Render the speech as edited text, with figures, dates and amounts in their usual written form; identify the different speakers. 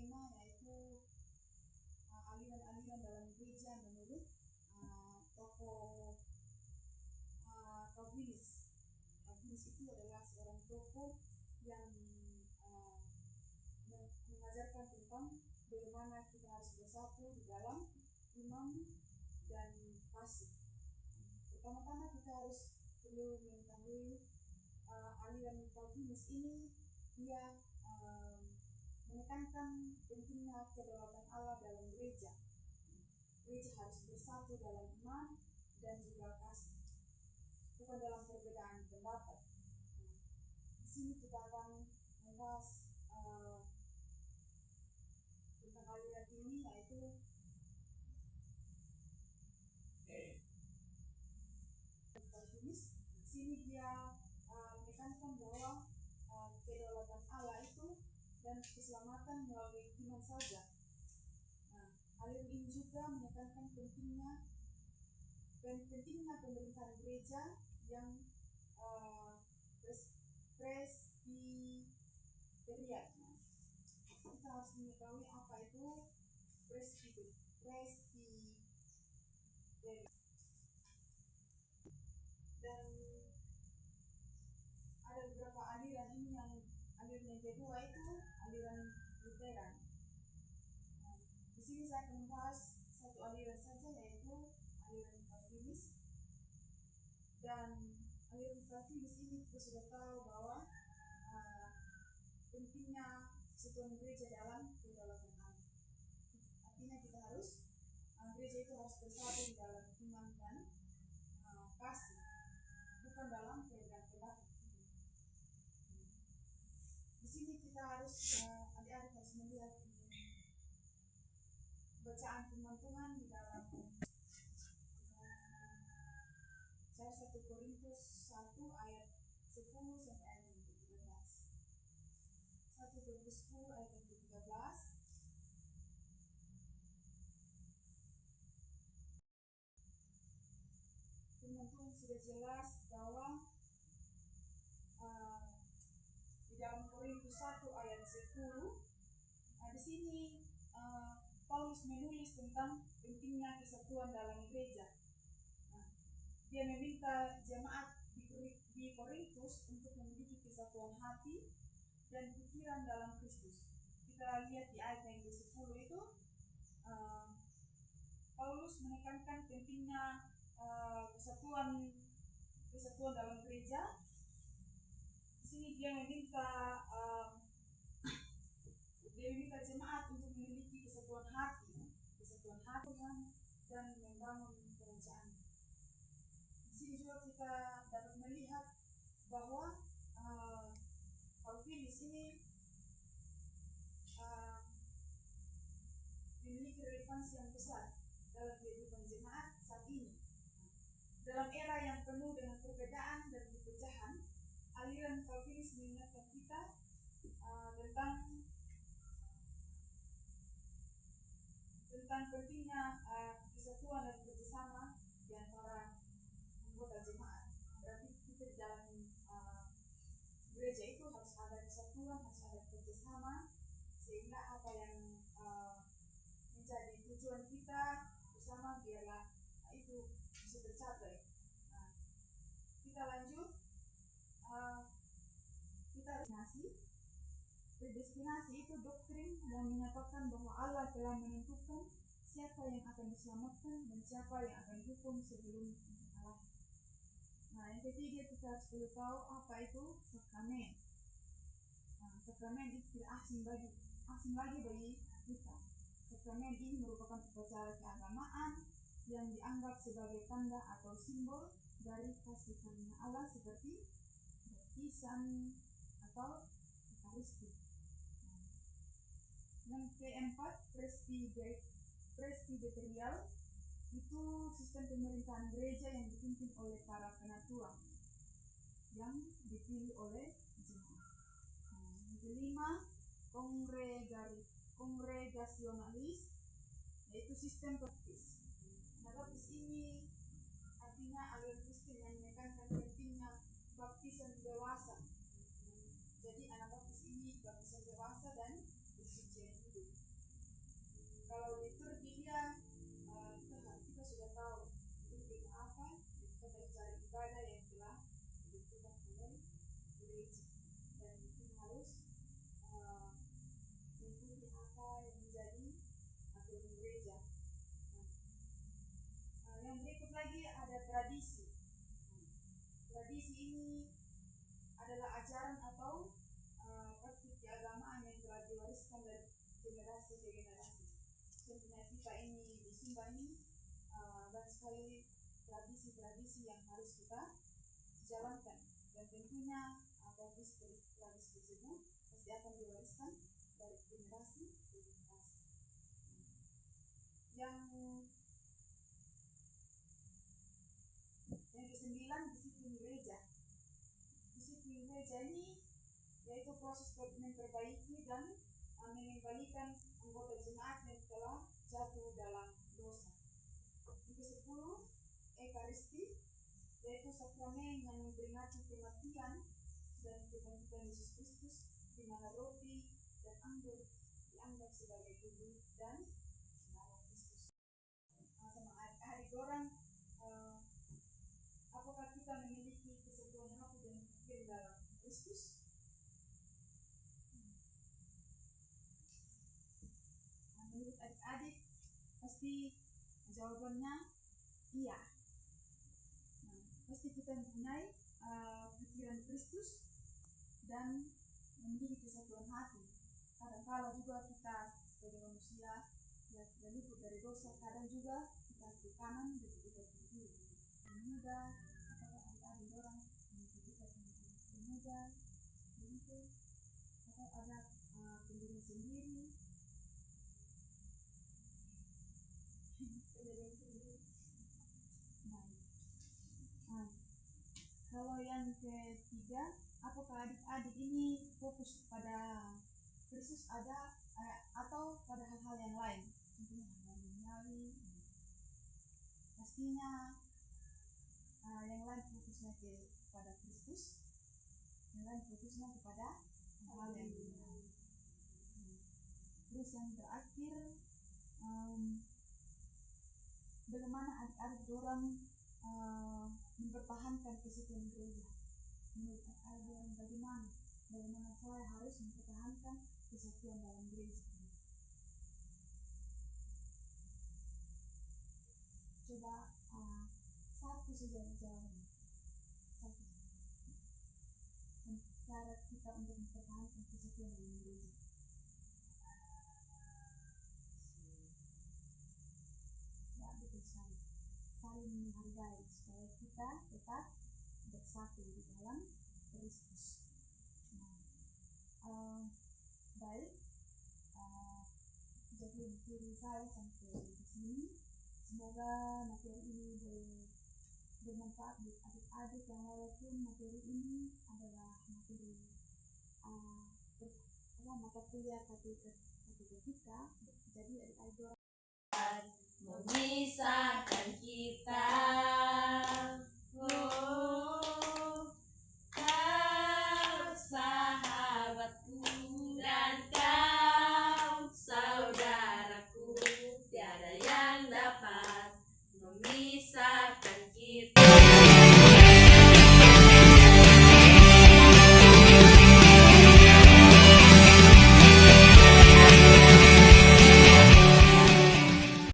Speaker 1: tema yaitu aliran-aliran dalam gereja menurut tokoh Calvinis. Calvinis itu adalah seorang tokoh yang mengajarkan tentang bagaimana kita harus bersatu di dalam iman dan kasih. Pertama-tama kita harus perlu mengetahui aliran Calvinis ini dia menekankan pentingnya kedaulatan Allah dalam gereja. Gereja harus bersatu dalam iman dan juga kasih, bukan dalam perbedaan pendapat. Di sini kita akan membahas tentang aliran ini, yaitu Calvinis. Di sini dia menekankan bahwa kedaulatan Allah itu dan keselamatan melalui iman saja. Aliran ini juga menekankan pentingnya pemerintahan gereja yang presbyterian. Kita harus mengetahui apa itu presbyterian. Dan ada beberapa aliran ini, aliran yang kedua itu aliran Lutheran. Di sini saya akan membahas satu aliran saja, yaitu aliran Calvinis. Dan aliran Calvinis ini kita sudah tahu bahwa pentingnya persatuan gereja dalam kedaulatan Allah. Artinya kita harus gereja itu harus bersatu di dalam iman dan kasih, bukan dalam perbedaan pendapat. Di sini kita harus adik-adik harus melihat bacaan firman Tuhan di dalam 1 Korintus 1 ayat 10 sampai ayat 13. 1 Korintus 10 ayat 13. Firman Tuhan sudah jelas bahwa di dalam Korintus 1 ayat 10 di sini Paulus menulis tentang pentingnya kesatuan dalam gereja. Dia meminta jemaat di Korintus untuk memiliki kesatuan hati dan pikiran dalam Kristus. Kita lihat di ayat yang ke-10 itu Paulus menekankan pentingnya kesatuan dalam gereja. Di sini dia meminta jemaat untuk memiliki kesatuan hati dan membangun kerajaan. Di sini juga kita dapat melihat bahwa Calvinis ini memiliki relevansi yang besar dalam kehidupan jemaat saat ini. Dalam era yang penuh dengan perbedaan dan perpecahan, aliran Calvinis mengingatkan kita tentang pentingnya kesatuan dan kerjasama di antara anggota jemaat. Berarti kita di dalam gereja itu harus ada kesatuan, harus ada kerjasama, sehingga apa yang menjadi tujuan kita bersama biarlah itu bisa tercapai. Kita lanjut. Kita predestinasi itu doktrin yang menyatakan bahwa Allah telah menentukan siapa yang akan diselamatkan dan siapa yang akan dihukum sebelum Allah. Yang ketiga kita harus perlu tahu apa itu sakramen. Sakramen itu tidak asing lagi bagi kita. Sakramen ini merupakan upacara keagamaan yang dianggap sebagai tanda atau simbol dari kasih karunia Allah seperti baptisan atau Ekaristi. Yang keempat, presbyterial itu sistem pemerintahan gereja yang dipimpin oleh para penatua yang dipilih oleh jemaat. Yang kelima, kongregasionalis, yaitu sistem baptis. Baptis ini artinya aliran Kristen yang menekankan pentingnya baptisan dewasa. Jadi anak baptis ini baptisan dewasa dan persucian hidup. Kalau liturgi dia kita sudah tahu liturgi itu apa, kita cara ibadah yang telah ditentukan oleh gereja, dan kita harus mengikuti apa yang menjadi aturan gereja. Yang berikut lagi ada tradisi. Tradisi ini adalah ajaran atau praktik keagamaan yang telah diwariskan dari generasi ke generasi. Contohnya kita ini di Sumba ini banyak sekali tradisi-tradisi yang harus kita jalankan, dan tentunya tradisi tersebut pasti akan diwariskan dari generasi ke generasi. Yang ke-9, disiplin gereja. Disiplin gereja ini yaitu proses memperbaiki dan mengembalikan anggota jemaat yang telah jatuh dalam dosa. Yang ke-10, Ekaristi, yaitu sakramen yang memperingati kematian dan kebangkitan Yesus Kristus, di mana roti dan anggur dianggap sebagai tubuh dan darah Kristus. Sama adik-adik orang, apakah kita memiliki kesatuan hati dan pikir dalam Kristus? Menurut adik-adik pasti jawabannya iya. Pasti kita mempunyai pikiran Kristus dan memiliki kesatuan hati. Kadang-kala juga kita sebagai manusia yang luput dari dosa, kadang juga kita ke kanan dan kita ke kiri. Muda, apakah adik-adik orang kita muda begitu, atau ada pendirian sendiri. Kalau yang ketiga, apakah adik-adik ini fokus pada Kristus ada atau pada hal-hal yang lain? Contohnya hal-hal duniawi. Pastinya yang lain fokusnya kepada Kristus, yang lain fokusnya kepada hal-hal yang duniawi. Terus yang terakhir, bagaimana adik-adik orang mempertahankan kesatuan gereja? Menurut adik-adik orang bagaimana saya harus mempertahankan kesatuan dalam gereja? Coba satu saja jawabannya. Satu. Cara kita untuk mempertahankan kesatuan dalam gereja. Ya, betul sekali. Saling menghargai supaya kita tetap bersatu di dalam Kristus. Baik, jadi materi saya sampai di sini. Semoga materi ini bermanfaat buat adik-adik, yang walaupun materi ini adalah materi mata kuliah katedra, jadi adik-adik bisa